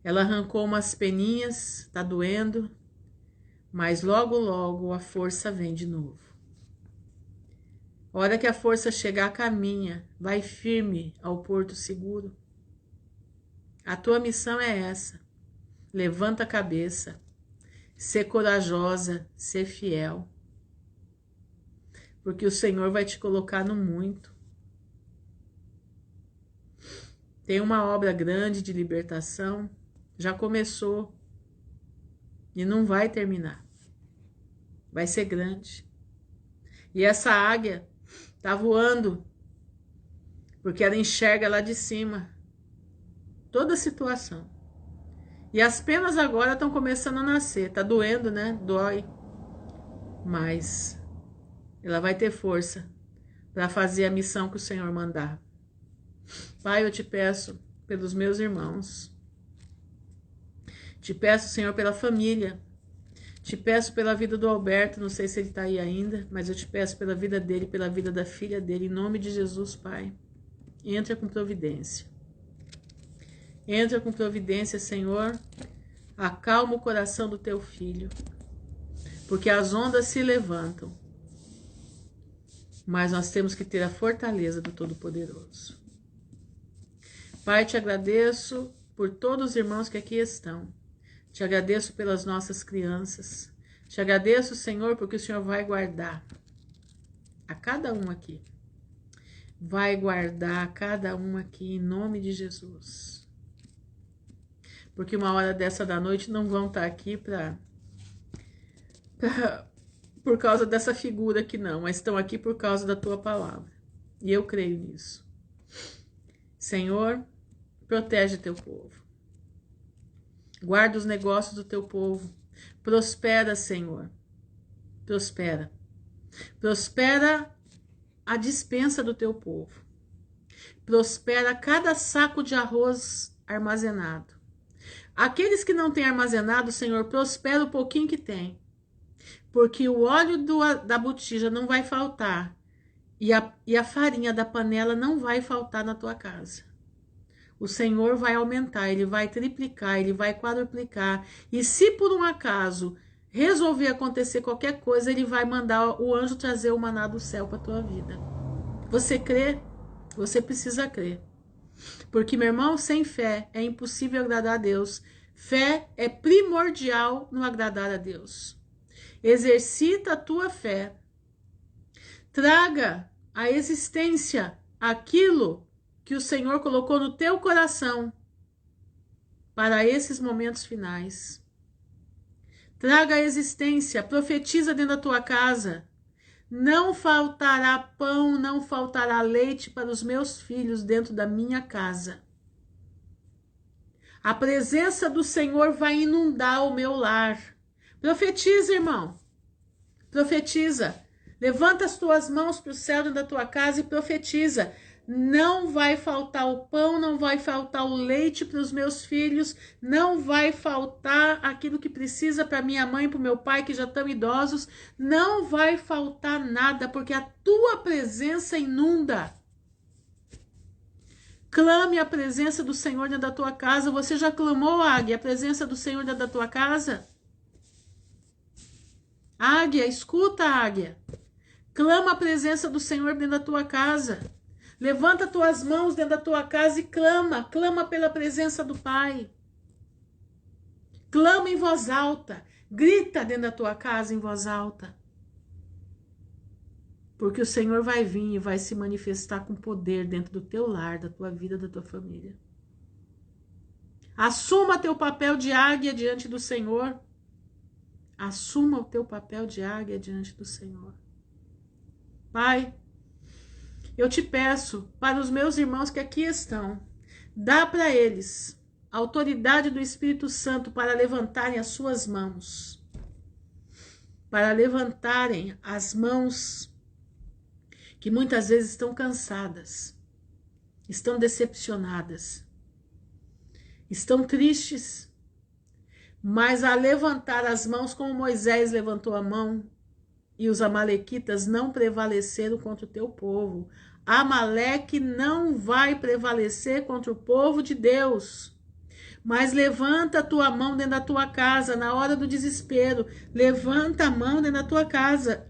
Ela arrancou umas peninhas, está doendo. Mas logo, logo a força vem de novo. A hora que a força chegar, caminha, vai firme ao porto seguro. A tua missão é essa. Levanta a cabeça, ser corajosa, ser fiel. Porque o Senhor vai te colocar no muito. Tem uma obra grande de libertação, já começou e não vai terminar. Vai ser grande. E essa águia tá voando, porque ela enxerga lá de cima toda a situação. E as penas agora estão começando a nascer. Tá doendo, né? Dói. Mas ela vai ter força para fazer a missão que o Senhor mandar. Pai, eu te peço pelos meus irmãos. Te peço, Senhor, pela família. Te peço pela vida do Alberto, não sei se ele está aí ainda, mas eu te peço pela vida dele, pela vida da filha dele, em nome de Jesus, Pai. Entra com providência. Entra com providência, Senhor. Acalma o coração do teu filho, porque as ondas se levantam, mas nós temos que ter a fortaleza do Todo-Poderoso. Pai, te agradeço por todos os irmãos que aqui estão. Te agradeço pelas nossas crianças. Te agradeço, Senhor, porque o Senhor vai guardar a cada um aqui. Vai guardar a cada um aqui em nome de Jesus. Porque uma hora dessa da noite não vão estar aqui por causa dessa figura aqui não, mas estão aqui por causa da tua palavra. E eu creio nisso. Senhor, protege teu povo. Guarda os negócios do teu povo. Prospera, Senhor. Prospera. Prospera a despensa do teu povo. Prospera cada saco de arroz armazenado. Aqueles que não têm armazenado, Senhor, prospera o pouquinho que tem. Porque o óleo da botija não vai faltar. E a farinha da panela não vai faltar na tua casa. O Senhor vai aumentar, Ele vai triplicar, Ele vai quadruplicar. E se por um acaso resolver acontecer qualquer coisa, Ele vai mandar o anjo trazer o maná do céu para a tua vida. Você crê? Você precisa crer. Porque, meu irmão, sem fé é impossível agradar a Deus. Fé é primordial no agradar a Deus. Exercita a tua fé. Traga à existência aquilo que o Senhor colocou no teu coração para esses momentos finais. Traga a existência, profetiza dentro da tua casa. Não faltará pão, não faltará leite para os meus filhos dentro da minha casa. A presença do Senhor vai inundar o meu lar. Profetiza, irmão. Profetiza. Levanta as tuas mãos para o céu dentro da tua casa e profetiza. Não vai faltar o pão, não vai faltar o leite para os meus filhos, não vai faltar aquilo que precisa para minha mãe e para o meu pai que já estão idosos, não vai faltar nada, porque a tua presença inunda. Clame a presença do Senhor dentro da tua casa. Você já clamou, Águia, a presença do Senhor dentro da tua casa? Águia, escuta, Águia. Clama a presença do Senhor dentro da tua casa. Levanta tuas mãos dentro da tua casa e clama. Clama pela presença do Pai. Clama em voz alta. Grita dentro da tua casa em voz alta. Porque o Senhor vai vir e vai se manifestar com poder dentro do teu lar, da tua vida, da tua família. Assuma teu papel de águia diante do Senhor. Assuma o teu papel de águia diante do Senhor. Pai, eu te peço para os meus irmãos que aqui estão, dá para eles a autoridade do Espírito Santo para levantarem as suas mãos. Para levantarem as mãos que muitas vezes estão cansadas, estão decepcionadas, estão tristes, mas a levantar as mãos como Moisés levantou a mão e os amalequitas não prevaleceram contra o teu povo. Amaleque não vai prevalecer contra o povo de Deus. Mas levanta a tua mão dentro da tua casa, na hora do desespero. Levanta a mão dentro da tua casa.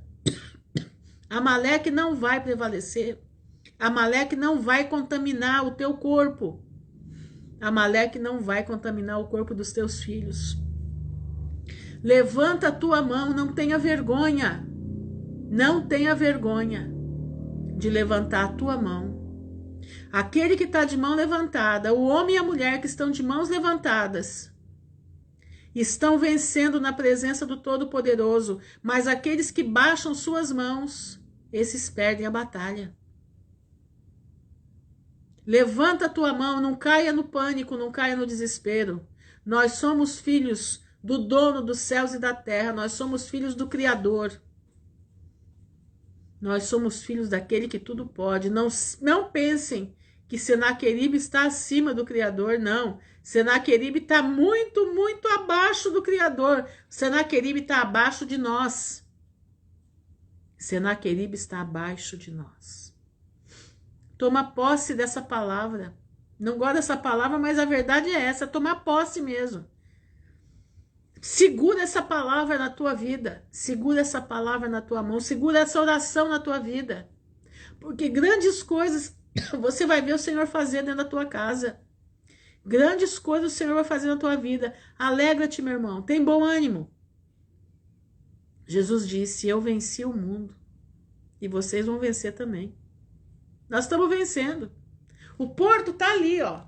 Amaleque não vai prevalecer. Amaleque não vai contaminar o teu corpo. Amaleque não vai contaminar o corpo dos teus filhos. Levanta a tua mão, não tenha vergonha. Não tenha vergonha de levantar a tua mão. Aquele que está de mão levantada, o homem e a mulher que estão de mãos levantadas, estão vencendo na presença do Todo-Poderoso, mas aqueles que baixam suas mãos, esses perdem a batalha. Levanta a tua mão, não caia no pânico, não caia no desespero. Nós somos filhos do dono dos céus e da terra, nós somos filhos do Criador. Nós somos filhos daquele que tudo pode. Não pensem que Senaqueribe está acima do Criador, não. Senaqueribe está muito, muito abaixo do Criador. Senaqueribe está abaixo de nós. Senaqueribe está abaixo de nós. Toma posse dessa palavra. Não gosto dessa palavra, mas a verdade é essa, tomar posse mesmo. Segura essa palavra na tua vida, segura essa palavra na tua mão, segura essa oração na tua vida, porque grandes coisas você vai ver o Senhor fazer dentro da tua casa, grandes coisas o Senhor vai fazer na tua vida. Alegra-te, meu irmão, tem bom ânimo. Jesus disse, eu venci o mundo, e vocês vão vencer também. Nós estamos vencendo, o porto tá ali, ó,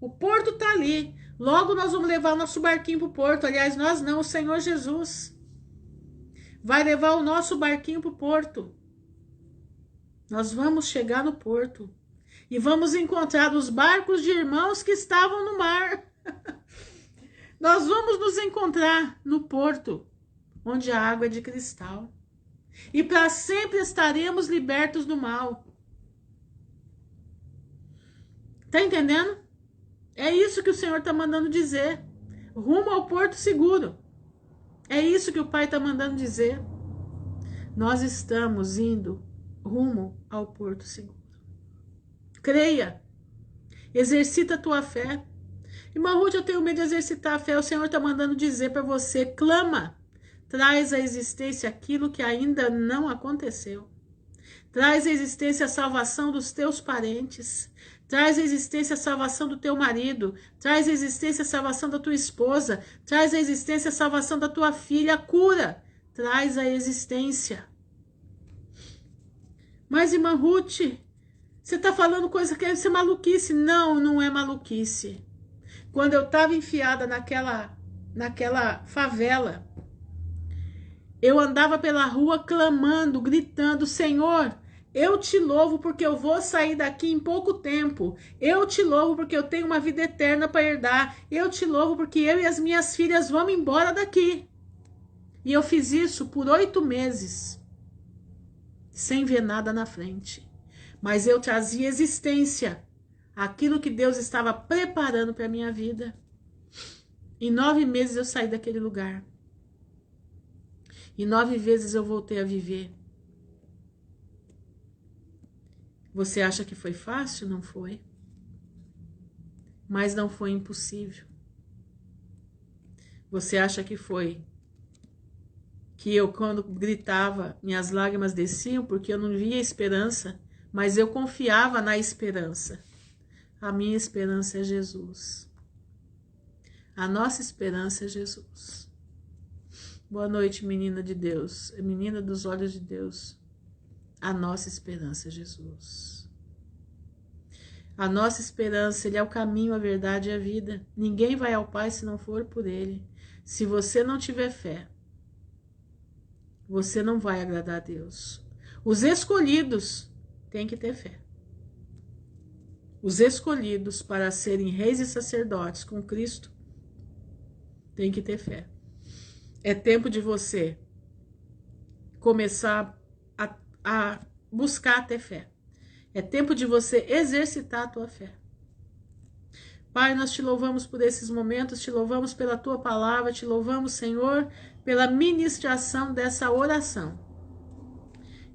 o porto tá ali. Logo nós vamos levar o nosso barquinho para o porto. Aliás, nós não, o Senhor Jesus vai levar o nosso barquinho para o porto. Nós vamos chegar no porto e vamos encontrar os barcos de irmãos que estavam no mar. Nós vamos nos encontrar no porto, onde a água é de cristal. E para sempre estaremos libertos do mal. Tá entendendo? É isso que o Senhor está mandando dizer. Rumo ao porto seguro. É isso que o Pai está mandando dizer. Nós estamos indo rumo ao porto seguro. Creia. Exercita a tua fé. Irmã Ruth, eu tenho medo de exercitar a fé. O Senhor está mandando dizer para você. Clama. Traz à existência aquilo que ainda não aconteceu. Traz à existência a salvação dos teus parentes. Traz à existência a salvação do teu marido. Traz à existência a salvação da tua esposa. Traz à existência a salvação da tua filha. A cura. Traz à existência. Mas, irmã Ruth, você está falando coisa que é maluquice. Não, não é maluquice. Quando eu estava enfiada naquela favela, eu andava pela rua clamando, gritando, Senhor, eu te louvo porque eu vou sair daqui em pouco tempo. Eu te louvo porque eu tenho uma vida eterna para herdar. Eu te louvo porque eu e as minhas filhas vamos embora daqui. E eu fiz isso por 8 meses, sem ver nada na frente. Mas eu trazia existência aquilo que Deus estava preparando para a minha vida. Em 9 meses eu saí daquele lugar. E 9 vezes eu voltei a viver. Você acha que foi fácil? Não foi. Mas não foi impossível. Você acha que foi? Que eu, quando gritava, minhas lágrimas desciam porque eu não via esperança, mas eu confiava na esperança. A minha esperança é Jesus. A nossa esperança é Jesus. Boa noite, menina de Deus, menina dos olhos de Deus. A nossa esperança é Jesus. A nossa esperança, Ele é o caminho, a verdade e a vida. Ninguém vai ao Pai se não for por Ele. Se você não tiver fé, você não vai agradar a Deus. Os escolhidos têm que ter fé. Os escolhidos para serem reis e sacerdotes com Cristo têm que ter fé. É tempo de você começar a buscar ter fé. É tempo de você exercitar a tua fé. Pai, nós te louvamos por esses momentos, te louvamos pela tua palavra, te louvamos, Senhor, pela ministração dessa oração.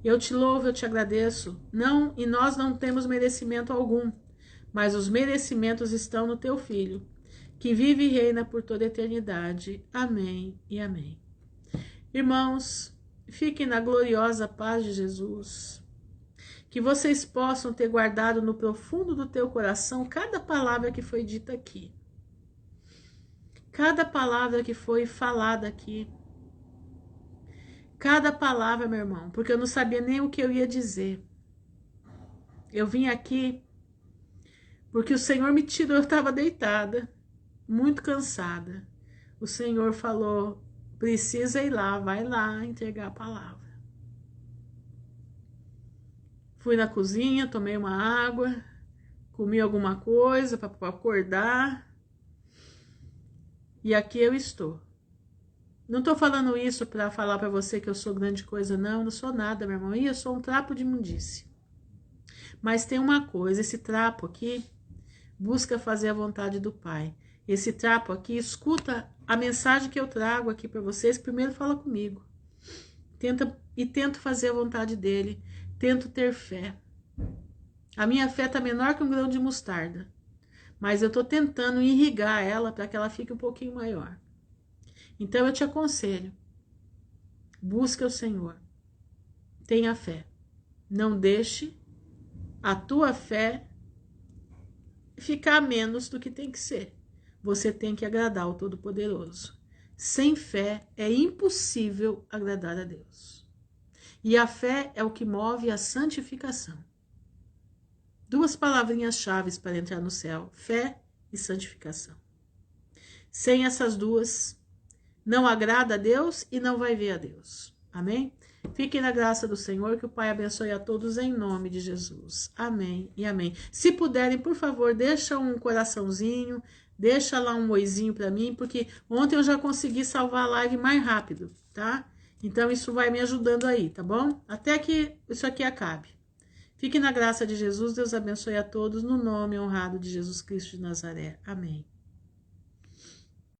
Eu te louvo, eu te agradeço. Não, e nós não temos merecimento algum, mas os merecimentos estão no teu Filho, que vive e reina por toda a eternidade. Amém e amém. Irmãos, fiquem na gloriosa paz de Jesus. Que vocês possam ter guardado no profundo do teu coração cada palavra que foi dita aqui. Cada palavra que foi falada aqui. Cada palavra, meu irmão, porque eu não sabia nem o que eu ia dizer. Eu vim aqui porque o Senhor me tirou, eu estava deitada, muito cansada. O Senhor falou, precisa ir lá, vai lá entregar a palavra. Fui na cozinha, tomei uma água, comi alguma coisa para acordar. E aqui eu estou. Não estou falando isso para falar para você que eu sou grande coisa, não. Eu não sou nada, meu irmão. Eu sou um trapo de imundície. Mas tem uma coisa, esse trapo aqui busca fazer a vontade do Pai. Esse trapo aqui escuta a mensagem que eu trago aqui para vocês. Primeiro fala comigo. Tento fazer a vontade dele. Tento ter fé. A minha fé está menor que um grão de mostarda. Mas eu estou tentando irrigar ela para que ela fique um pouquinho maior. Então eu te aconselho. Busca o Senhor. Tenha fé. Não deixe a tua fé ficar menos do que tem que ser. Você tem que agradar o Todo-Poderoso. Sem fé é impossível agradar a Deus. E a fé é o que move a santificação. Duas palavrinhas-chave para entrar no céu: fé e santificação. Sem essas duas, não agrada a Deus e não vai ver a Deus. Amém? Fiquem na graça do Senhor, que o Pai abençoe a todos em nome de Jesus. Amém e amém. Se puderem, por favor, deixa um coraçãozinho, deixa lá um oizinho para mim, porque ontem eu já consegui salvar a live mais rápido, tá? Então isso vai me ajudando aí, tá bom? Até que isso aqui acabe. Fiquem na graça de Jesus, Deus abençoe a todos, no nome honrado de Jesus Cristo de Nazaré. Amém.